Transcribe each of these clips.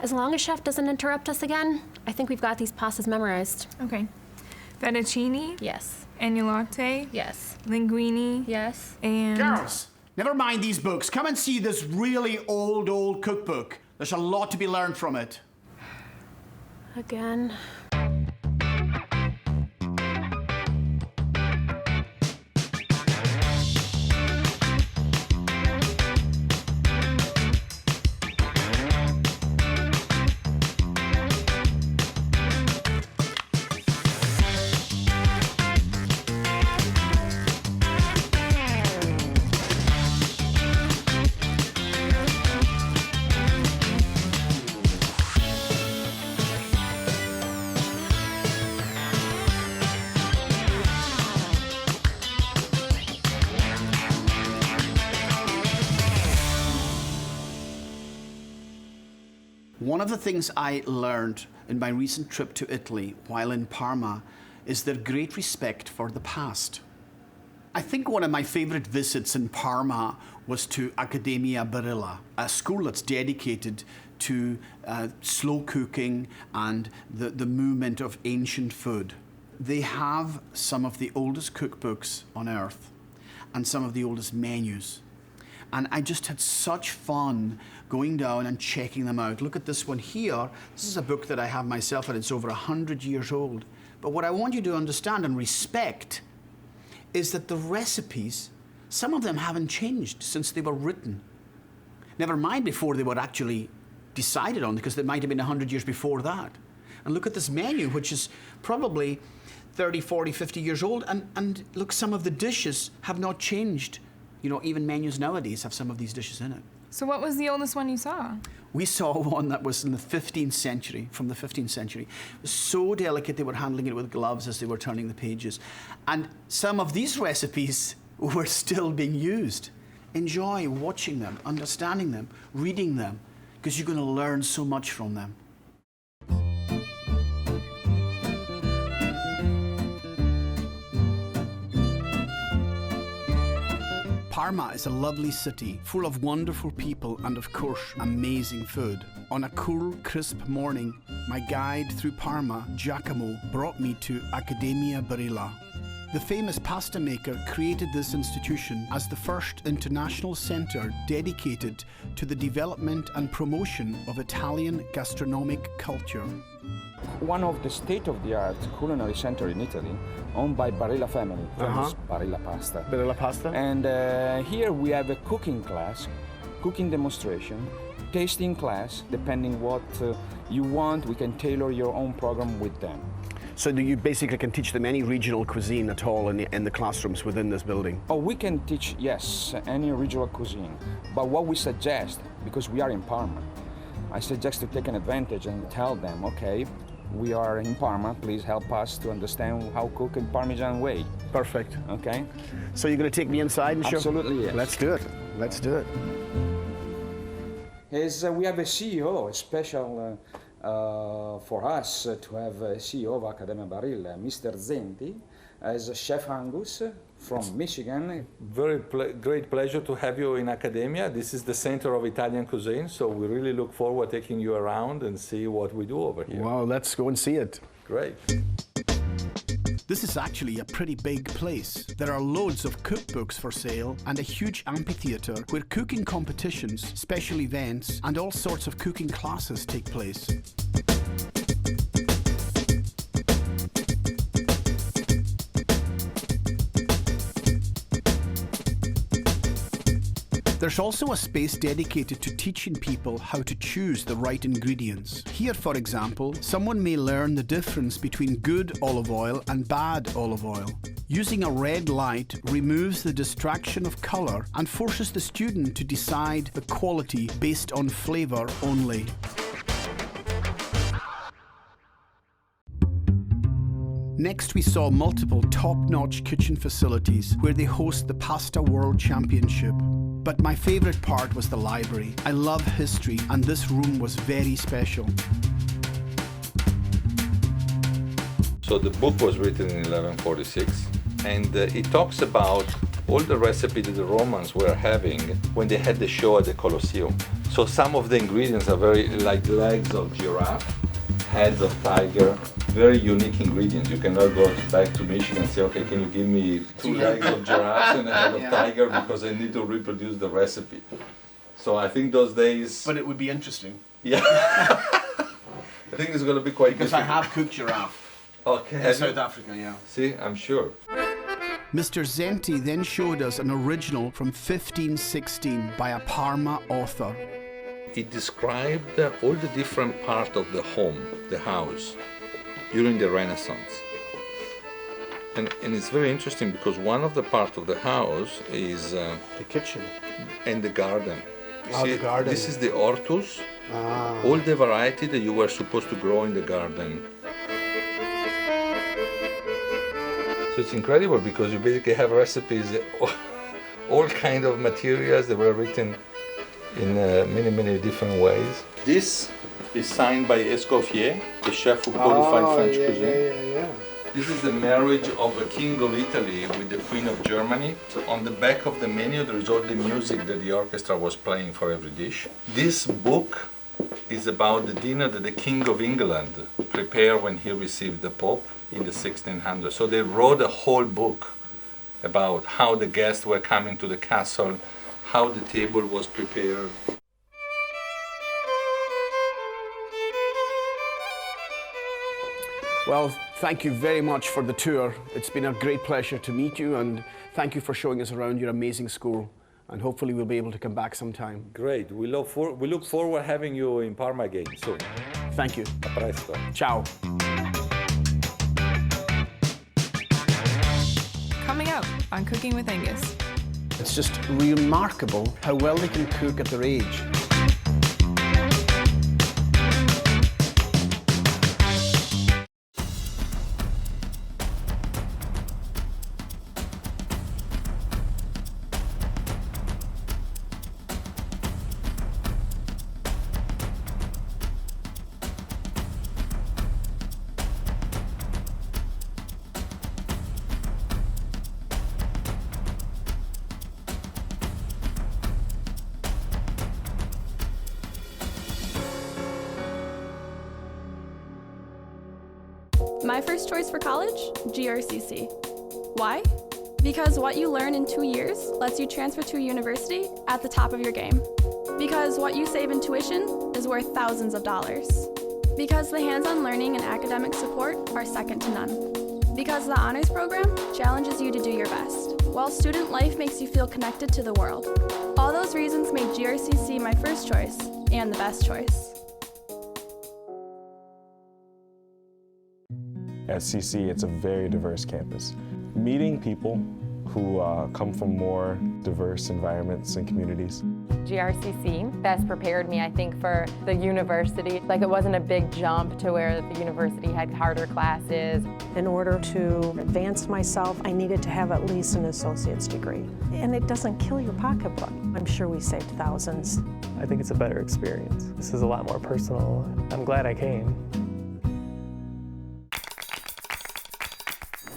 As long as Chef doesn't interrupt us again, I think we've got these pastas memorized. Okay. Fettuccine, Yes. agnolotte, Yes. linguine, Yes. and... Girls, never mind these books. Come and see this really old cookbook. There's a lot to be learned from it. Again. One of the things I learned in my recent trip to Italy while in Parma is their great respect for the past. I think one of my favorite visits in Parma was to Accademia Barilla, a school that's dedicated to slow cooking and the movement of ancient food. They have some of the oldest cookbooks on earth and some of the oldest menus. And I just had such fun going down and checking them out. Look at this one here. This is a book that I have myself, and it's over 100 years old. But what I want you to understand and respect is that the recipes, some of them haven't changed since they were written. Never mind before they were actually decided on, because they might have been 100 years before that. And look at this menu, which is probably 30, 40, 50 years old. And look, some of the dishes have not changed. You know, even menus nowadays have some of these dishes in it. So what was the oldest one you saw? We saw one that was in the 15th century, from the 15th century. It was so delicate, they were handling it with gloves as they were turning the pages. And some of these recipes were still being used. Enjoy watching them, understanding them, reading them, because you're going to learn so much from them. Parma is a lovely city, full of wonderful people and, of course, amazing food. On a cool, crisp morning, my guide through Parma, Giacomo, brought me to Accademia Barilla. The famous pasta maker created this institution as the first international centre dedicated to the development and promotion of Italian gastronomic culture. One of the state-of-the-art culinary center in Italy, owned by Barilla family, famous Barilla Pasta. Barilla Pasta? And here we have a cooking class, cooking demonstration, tasting class. Depending what you want, we can tailor your own program with them. So you basically can teach them any regional cuisine at all in the classrooms within this building? Oh, we can teach, yes, any regional cuisine. But what we suggest, because we are in Parma, I suggest to take an advantage and tell them, okay, we are in Parma, please help us to understand how to cook in Parmesan way. Perfect. Okay? So you're going to take me inside and show? Absolutely, yes. Let's do it. Let's do it. As we have a CEO, a special for us to have a CEO of Accademia Barilla, Mr. Zenti, as Chef Angus from Michigan. Very great pleasure to have you in Accademia. This is the center of Italian cuisine, so we really look forward to taking you around and see what we do over here. Wow, let's go and see it. Great. This is actually a pretty big place. There are loads of cookbooks for sale and a huge amphitheatre where cooking competitions, special events, and all sorts of cooking classes take place. There's also a space dedicated to teaching people how to choose the right ingredients. Here, for example, someone may learn the difference between good olive oil and bad olive oil. Using a red light removes the distraction of colour and forces the student to decide the quality based on flavour only. Next, we saw multiple top-notch kitchen facilities where they host the Pasta World Championship. But my favourite part was the library. I love history, and this room was very special. So the book was written in 1146, and it talks about all the recipes that the Romans were having when they had the show at the Colosseum. So some of the ingredients are very like legs of giraffe, heads of tiger, very unique ingredients. You cannot go back to Michigan and say, okay, can you give me 2 legs of giraffes and a head of tiger because I need to reproduce the recipe. So I think those days, But it would be interesting. yeah. I think it's going to be quite Because I difficult. have cooked giraffe Okay. in have South you? Africa, yeah. See, I'm sure. Mr. Zenti then showed us an original from 1516 by a Parma author. It described all the different parts of the home, the house, during the Renaissance. And it's very interesting because one of the parts of the house is The kitchen. in the garden. You Oh, the garden. This is the hortus, all the variety that you were supposed to grow in the garden. So it's incredible because you basically have recipes, all kind of materials that were written in many, many different ways. This is signed by Escoffier, the chef who codified French cuisine. This is the marriage of a king of Italy with the Queen of Germany. On the back of the menu, there is all the music that the orchestra was playing for every dish. This book is about the dinner that the King of England prepared when he received the Pope in the 1600s. So they wrote a whole book about how the guests were coming to the castle, how the table was prepared. Well, thank you very much for the tour. It's been a great pleasure to meet you, and thank you for showing us around your amazing school. And hopefully we'll be able to come back sometime. Great. We look forward having you in Parma again soon. Thank you. A presto. Ciao. Coming up on Cooking with Angus. It's just remarkable how well they can cook at their age. My first choice for college, GRCC. Why? Because what you learn in 2 years lets you transfer to a university at the top of your game. Because what you save in tuition is worth thousands of dollars. Because the hands-on learning and academic support are second to none. Because the honors program challenges you to do your best, while student life makes you feel connected to the world. All those reasons made GRCC my first choice and the best choice. At CC, it's a very diverse campus. Meeting people who come from more diverse environments and communities. GRCC best prepared me, I think, for the university. Like, it wasn't a big jump to where the university had harder classes. In order to advance myself, I needed to have at least an associate's degree. And it doesn't kill your pocketbook. I'm sure we saved thousands. I think it's a better experience. This is a lot more personal. I'm glad I came.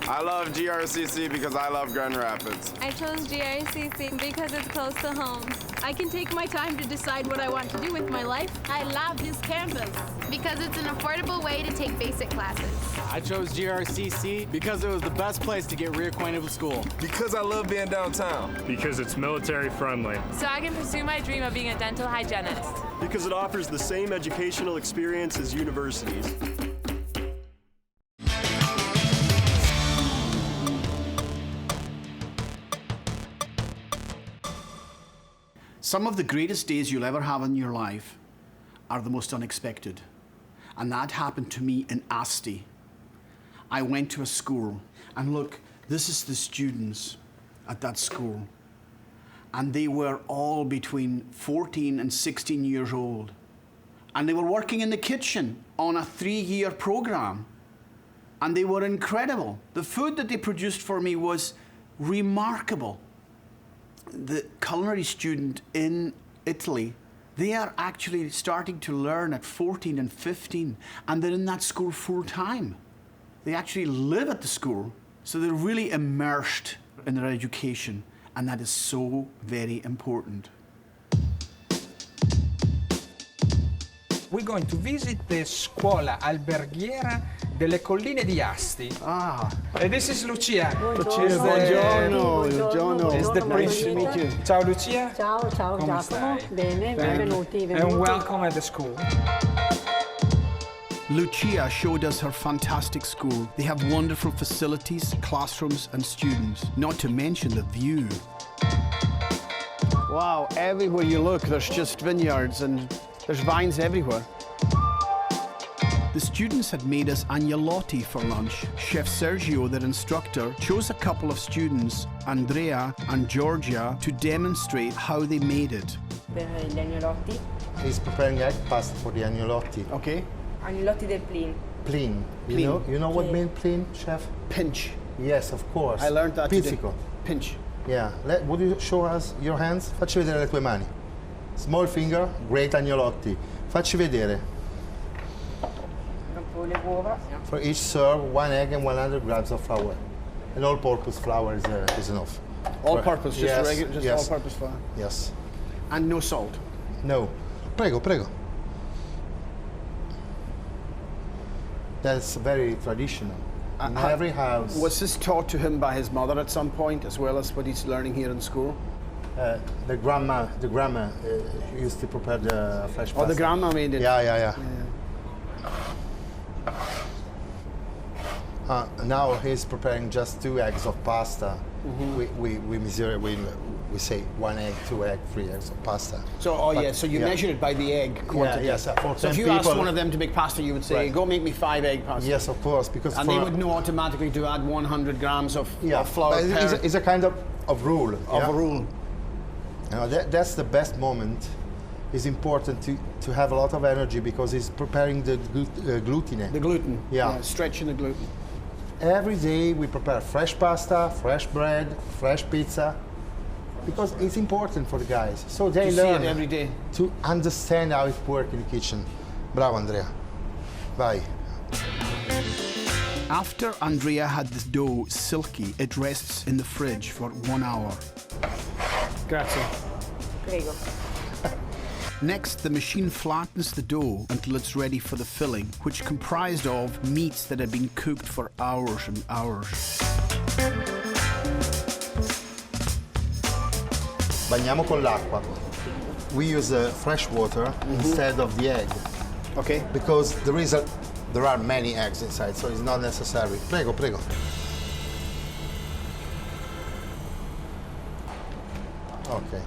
I love GRCC because I love Grand Rapids. I chose GRCC because it's close to home. I can take my time to decide what I want to do with my life. I love this campus because it's an affordable way to take basic classes. I chose GRCC because it was the best place to get reacquainted with school. Because I love being downtown. Because it's military friendly. So I can pursue my dream of being a dental hygienist. Because it offers the same educational experience as universities. Some of the greatest days you'll ever have in your life are the most unexpected. And that happened to me in Asti. I went to a school, and look, this is the students at that school. And they were all between 14 and 16 years old. And they were working in the kitchen on a 3-year program. And they were incredible. The food that they produced for me was remarkable. The culinary student in Italy, they are actually starting to learn at 14 and 15, and they're in that school full time. They actually live at the school, so they're really immersed in their education, and that is so very important. We're going to visit the Scuola Alberghiera delle Colline di Asti. And this is Lucia. Buongiorno. Is the Nice to meet you. Ciao Lucia. Ciao, ciao Come Giacomo. stai? Bene, benvenuti. And welcome at the school. Lucia showed us her fantastic school. They have wonderful facilities, classrooms and students, not to mention the view. Wow, everywhere you look, there's just vineyards and there's vines everywhere. The students had made us agnolotti for lunch. Chef Sergio, their instructor, chose a couple of students, Andrea and Georgia, to demonstrate how they made it. Per gli agnolotti. He's preparing egg pasta for the agnolotti. Okay. Agnolotti del plin. Plin. You know what means plin, chef? Pinch. Yes, of course. I learned that Pizzico. today. Pinch. Yeah. Would you show us your hands? Facci vedere le tue mani. Small finger, great agnolotti. Facci vedere. Dopo le uova. For each serve, 1 egg and 100 grams of flour. And all-purpose flour is enough. All-purpose, just yes, regular, just yes. all-purpose flour. Yes. And no salt. No. Prego, prego. That's very traditional. In every house. Was this taught to him by his mother at some point, as well as what he's learning here in school? The grandma used to prepare the fresh pasta. Oh, the grandma made it. Yeah. Now he's preparing just 2 eggs of pasta. We say 1 egg, 2 egg, 3 eggs of pasta. So, so you measure it by the egg quantity. Yes. So if you asked one of them to make pasta, you would say, go make me 5 egg pasta. Yes, of course, because they would know automatically to add 100 grams of flour. It's a kind of rule. A rule. That's the best moment. It's important to have a lot of energy because it's preparing the gluten. The gluten. Yeah. Stretching the gluten. Every day we prepare fresh pasta, fresh bread, fresh pizza, because it's important for the guys. So they learn see it every day. To understand how it works in the kitchen. Bravo, Andrea. Vai. After Andrea had the dough silky, it rests in the fridge for 1 hour. Grazie. Prego. Next, the machine flattens the dough until it's ready for the filling, which comprised of meats that had been cooked for hours and hours. Bagniamo con l'acqua. We use fresh water instead of the egg. Okay. Because there are many eggs inside, so it's not necessary. Prego, prego. Okay.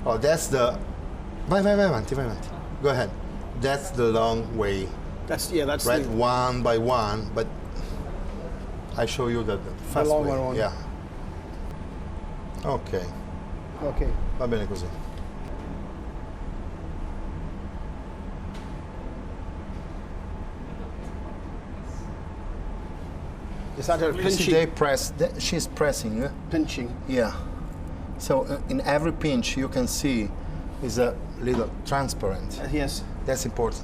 Oh, that's the... Vai avanti. Go ahead. That's the long way. That's right, one by one, but I show you the fast long way. one. Yeah. Ok. Va bene così. Is that her pinching? They press. She's pressing. Pinching. Yeah. So in every pinch you can see is a little transparent. Yes. That's important.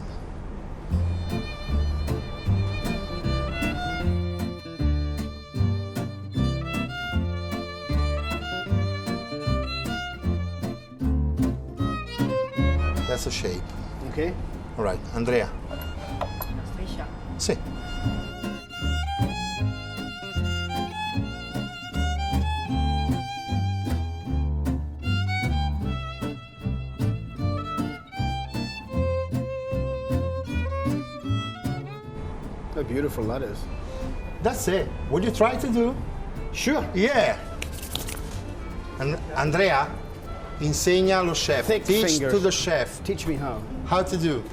That's a shape. Okay. All right, Andrea. Striscia. Sì. How beautiful that is. That's it. Would you try to do? Sure. Yeah. And Andrea, insegna allo chef. Thick Teach fingers. to the chef. Teach me how. How to do.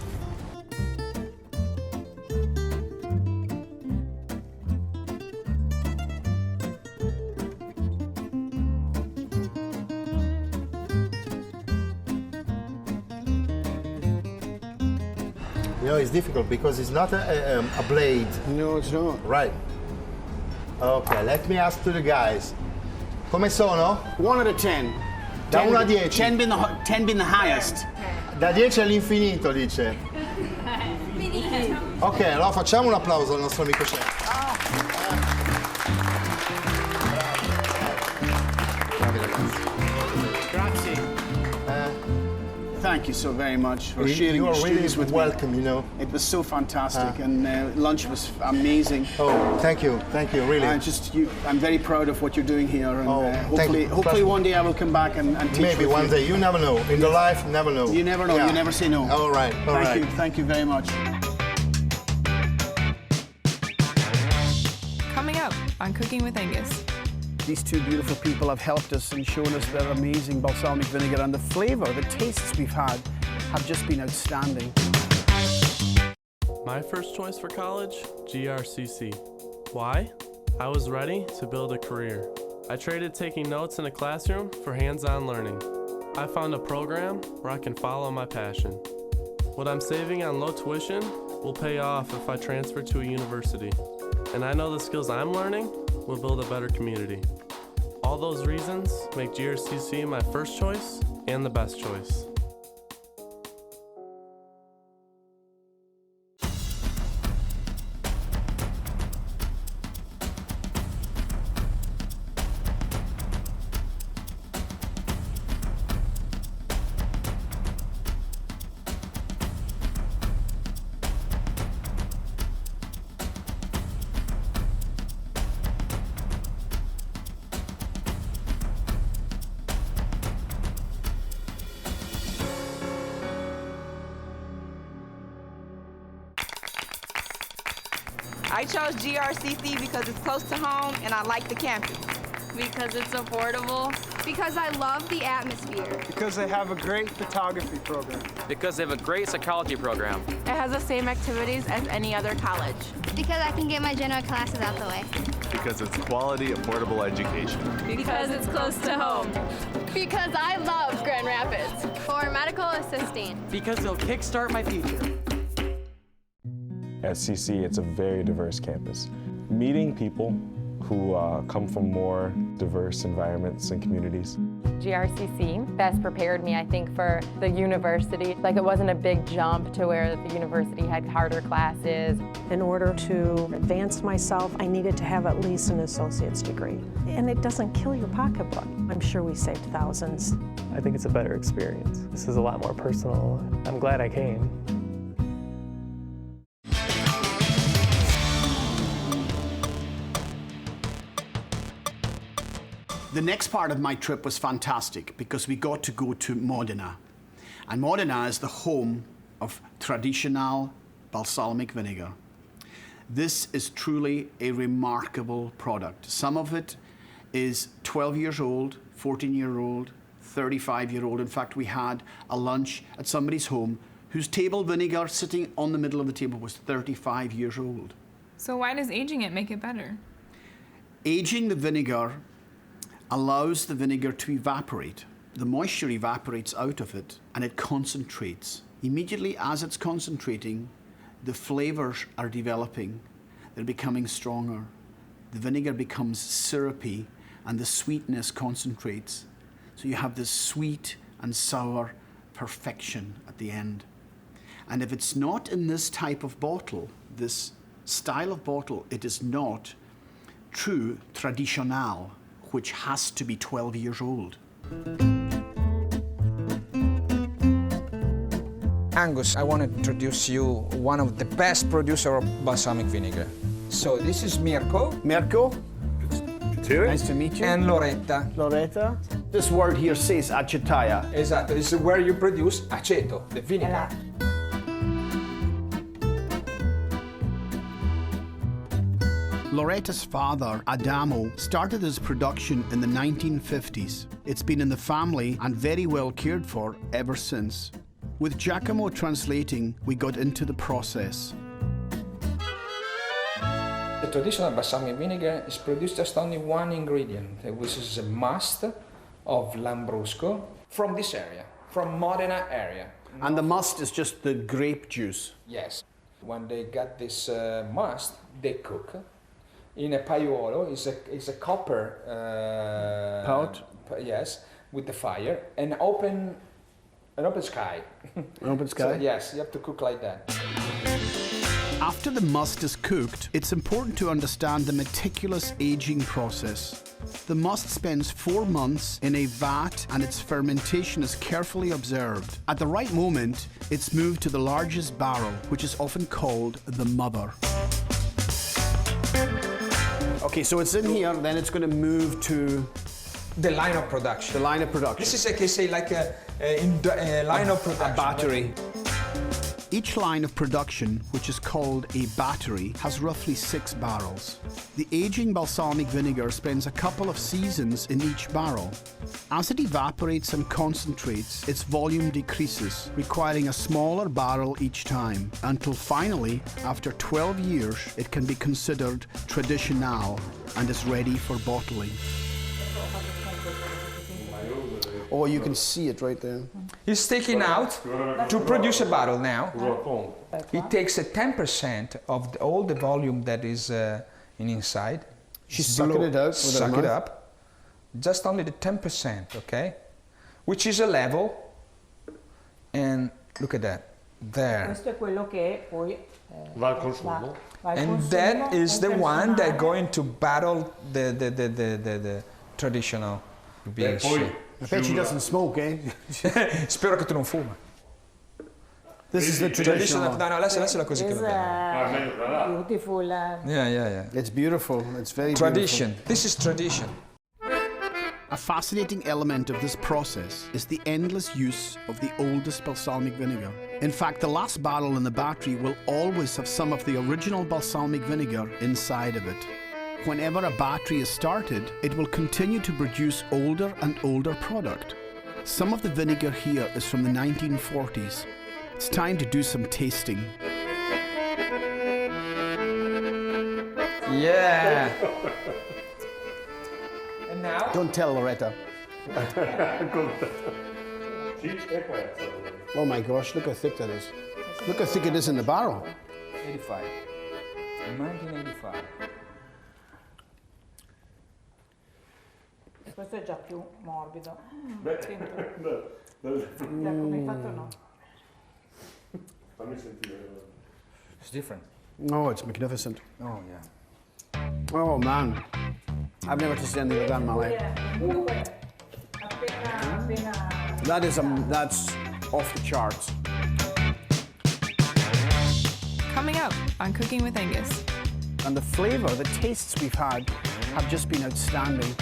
You know, it's difficult because it's not a blade. No, it's not. Right. Okay, let me ask to the guys. Come sono? 1 out of 10. Da 1 a 10. 10 being the highest. Da 10 all'infinito, dice. Ok, allora facciamo un applauso al nostro amico chef. Bravi ragazzi. Grazie. thank you so very much for sharing You your are really students with welcome, me. you know. It was so fantastic, and lunch was amazing. Oh, thank you, really. I'm very proud of what you're doing here, and thank hopefully you. one day I will come back and teach. Maybe one day, you never know. In the life, never know. You never know, you never say no. All right, Thank you very much. Coming up on Cooking with Angus. These two beautiful people have helped us and shown us their amazing balsamic vinegar, and the flavour, the tastes we've had have just been outstanding. My first choice for college, GRCC. Why? I was ready to build a career. I traded taking notes in a classroom for hands-on learning. I found a program where I can follow my passion. What I'm saving on low tuition will pay off if I transfer to a university. And I know the skills I'm learning will build a better community. All those reasons make GRCC my first choice and the best choice. I chose GRCC because it's close to home and I like the campus. Because it's affordable. Because I love the atmosphere. Because they have a great photography program. Because they have a great psychology program. It has the same activities as any other college. Because I can get my general classes out the way. Because it's quality, affordable education. Because it's close to home. Because I love Grand Rapids. For medical assisting. Because they'll kickstart my future. At CC, it's a very diverse campus. Meeting people who come from more diverse environments and communities. GRCC best prepared me, I think, for the university. Like, it wasn't a big jump to where the university had harder classes. In order to advance myself, I needed to have at least an associate's degree. And it doesn't kill your pocketbook. I'm sure we saved thousands. I think it's a better experience. This is a lot more personal. I'm glad I came. The next part of my trip was fantastic because we got to go to Modena. And Modena is the home of traditional balsamic vinegar. This is truly a remarkable product. Some of it is 12 years old, 14-year-old, 35-year-old. In fact, we had a lunch at somebody's home whose table vinegar sitting on the middle of the table was 35 years old. So why does aging it make it better? Aging the vinegar allows the vinegar to evaporate. The moisture evaporates out of it and it concentrates. Immediately as it's concentrating, the flavors are developing. They're becoming stronger. The vinegar becomes syrupy and the sweetness concentrates. So you have this sweet and sour perfection at the end. And if it's not in this type of bottle, this style of bottle, it is not true traditional, which has to be 12 years old. Angus, I want to introduce you one of the best producer of balsamic vinegar. So this is Mirko. Mirko. Nice to meet you. And Loretta. Loretta. This word here says acetaia. Exactly. This is where you produce aceto, the vinegar. Loretta's father, Adamo, started his production in the 1950s. It's been in the family and very well cared for ever since. With Giacomo translating, we got into the process. The traditional balsamic vinegar is produced just only one ingredient, which is a must of Lambrusco from this area, from Modena area. And the must is just the grape juice. Yes. When they get this must, they cook. In a paiuolo, is a copper pot. Yes, with the fire, an open sky. An open sky? So, yes, you have to cook like that. After the must is cooked, it's important to understand the meticulous aging process. The must spends 4 months in a vat and its fermentation is carefully observed. At the right moment, it's moved to the largest barrel, which is often called the mother. Okay, so it's in here, then it's going to move to the line of production. The line of production. This is, I can say, like a line of production. A battery. Each line of production, which is called a battery, has roughly 6 barrels. The aging balsamic vinegar spends a couple of seasons in each barrel. As it evaporates and concentrates, its volume decreases, requiring a smaller barrel each time, until finally, after 12 years, it can be considered traditional and is ready for bottling. Oh, you can see it right there. It's taken out to produce a bottle now. It takes 10% of all the volume that is inside. She's sucking it out with her Suck it mouth. up. Just only the 10%, okay? Which is a level. And look at that. There. Questo è quello che poi va al consumo. And that is the one that going to battle the traditional beans. I bet she doesn't smoke, eh? Spero che tu non fuma. This is the traditional. No, lasciala così che is va bene. beautiful. Yeah. It's beautiful. It's very tradition. beautiful. This is tradition. A fascinating element of this process is the endless use of the oldest balsamic vinegar. In fact, the last barrel in the battery will always have some of the original balsamic vinegar inside of it. Whenever a battery is started, it will continue to produce older and older product. Some of the vinegar here is from the 1940s. It's time to do some tasting. Yeah. And now? Don't tell Loretta. Oh my gosh, look how thick that is. Look how thick it is in the barrel. 85. 1985. Questo è già più morbido. Come hai fatto no? Fammi sentire. It's different. Oh, it's magnificent. Oh, yeah. Oh man, I've never tasted anything like that in my life. That's off the charts. Coming up on Cooking with Angus. And the flavor, the tastes we've had have just been outstanding.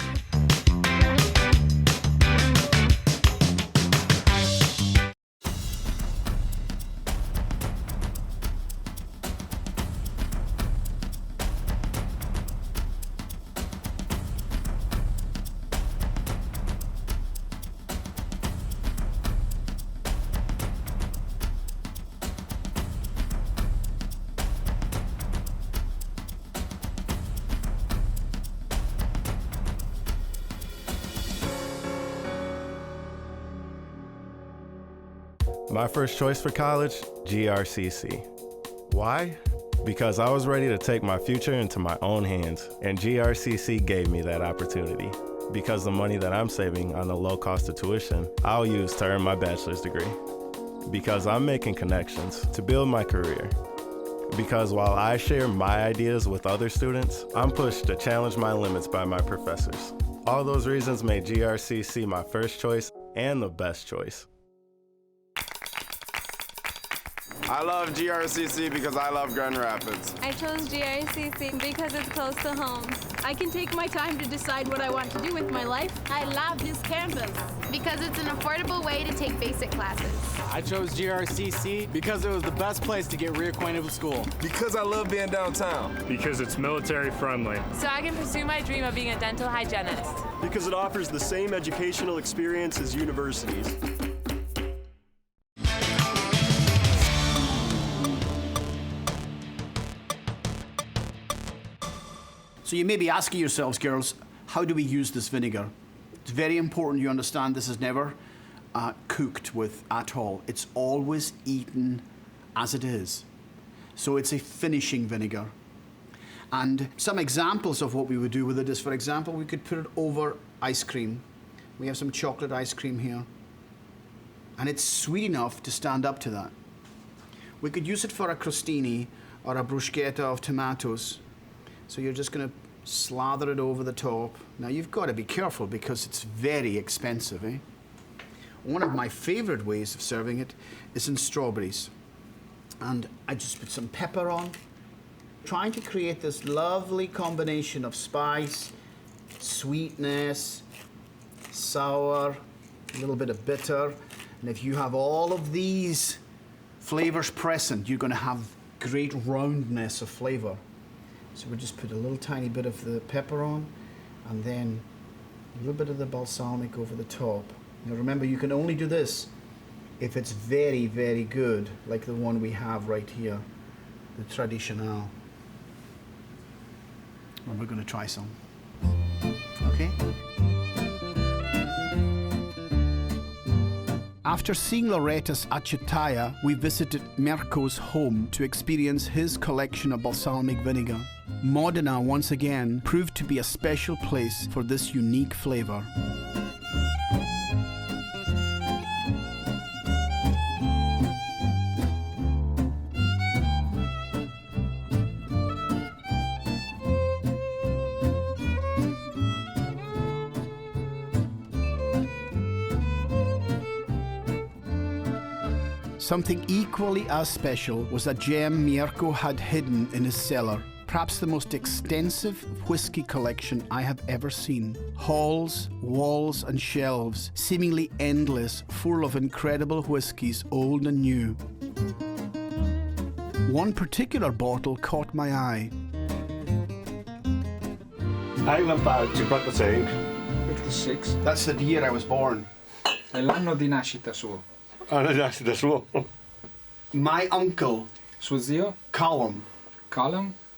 My first choice for college, GRCC. Why? Because I was ready to take my future into my own hands, and GRCC gave me that opportunity. Because the money that I'm saving on the low cost of tuition, I'll use to earn my bachelor's degree. Because I'm making connections to build my career. Because while I share my ideas with other students, I'm pushed to challenge my limits by my professors. All those reasons made GRCC my first choice and the best choice. I love GRCC because I love Grand Rapids. I chose GRCC because it's close to home. I can take my time to decide what I want to do with my life. I love this campus. Because it's an affordable way to take basic classes. I chose GRCC because it was the best place to get reacquainted with school. Because I love being downtown. Because it's military friendly. So I can pursue my dream of being a dental hygienist. Because it offers the same educational experience as universities. So you may be asking yourselves, girls, how do we use this vinegar? It's very important you understand this is never cooked with at all. It's always eaten as it is. So it's a finishing vinegar. And some examples of what we would do with it is, for example, we could put it over ice cream. We have some chocolate ice cream here. And it's sweet enough to stand up to that. We could use it for a crostini or a bruschetta of tomatoes. So you're just going to slather it over the top. Now you've got to be careful because it's very expensive, eh? One of my favorite ways of serving it is in strawberries. And I just put some pepper on, trying to create this lovely combination of spice, sweetness, sour, a little bit of bitter. And if you have all of these flavors present, you're going to have great roundness of flavor. So we just put a little tiny bit of the pepper on, and then a little bit of the balsamic over the top. Now remember, you can only do this if it's very, very good, like the one we have right here, the Traditional. And we're going to try some. Okay? After seeing Loretta's acciaia, we visited Mirko's home to experience his collection of balsamic vinegar. Modena, once again, proved to be a special place for this unique flavor. Something equally as special was a gem Mirko had hidden in his cellar. Perhaps the most extensive whiskey collection I have ever seen. Halls, walls and shelves, seemingly endless, full of incredible whiskies, old and new. One particular bottle caught my eye. Highland Park 56. 56. That's the year I was born. È l'anno di nascita suo. Ah, la nascita suo. My uncle, Suo zio, Callum,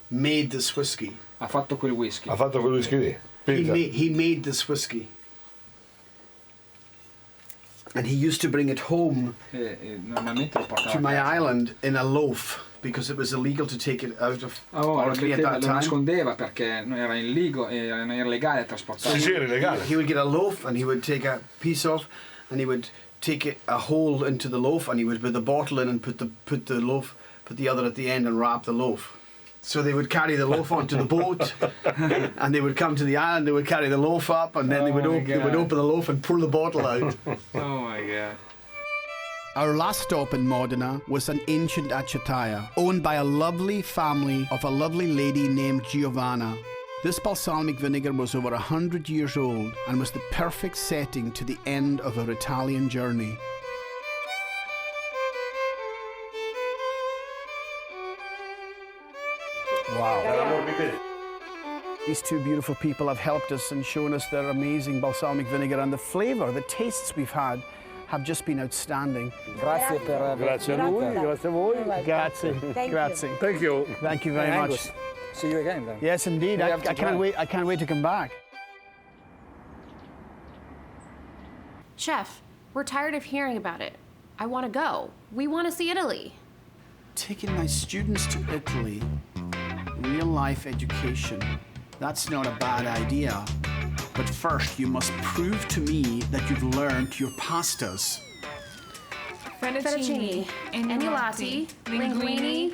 made this whiskey. ha fatto quel whisky. Ha fatto quel whisky lì. He made this whiskey. And he used to bring it home Normalmente lo portava to my a casa. island in a loaf because it was illegal to take it out of Oh, Orkney at that lo time. nascondeva perché non era non era legale trasportarlo. Sì, era legale. He would get a loaf and he would take a piece off and he would take it, a hole into the loaf, and he would put the bottle in and put the other at the end and wrap the loaf. So they would carry the loaf onto the boat and they would come to the island, they would carry the loaf up, and then they would open the loaf and pour the bottle out. Oh my God. Our last stop in Modena was an ancient acciaia, owned by a lovely family of a lovely lady named Giovanna. This balsamic vinegar was over 100 years old and was the perfect setting to the end of our Italian journey. Wow. These two beautiful people have helped us and shown us their amazing balsamic vinegar, and the flavour, the tastes we've had have just been outstanding. Grazie per Grazie a lui, grazie a voi. Grazie. Grazie. Thank you. Thank you very much. See you again then. Yes, indeed. I can't wait. I can't wait to come back. Chef, we're tired of hearing about it. I want to go. We want to see Italy. Taking my students to Italy, real-life education, that's not a bad idea. But first, you must prove to me that you've learned your pastas. Fettuccine, annulati, linguine,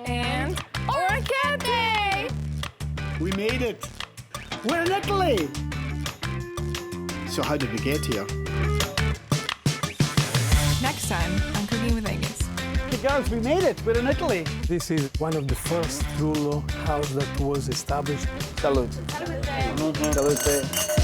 and orecchiette! We made it! We're in Italy! So how did we get here? Next time on Cooking with Angus. Hey girls, we made it! We're in Italy! This is one of the first Trullo house that was established. Salute. Salute. Salute.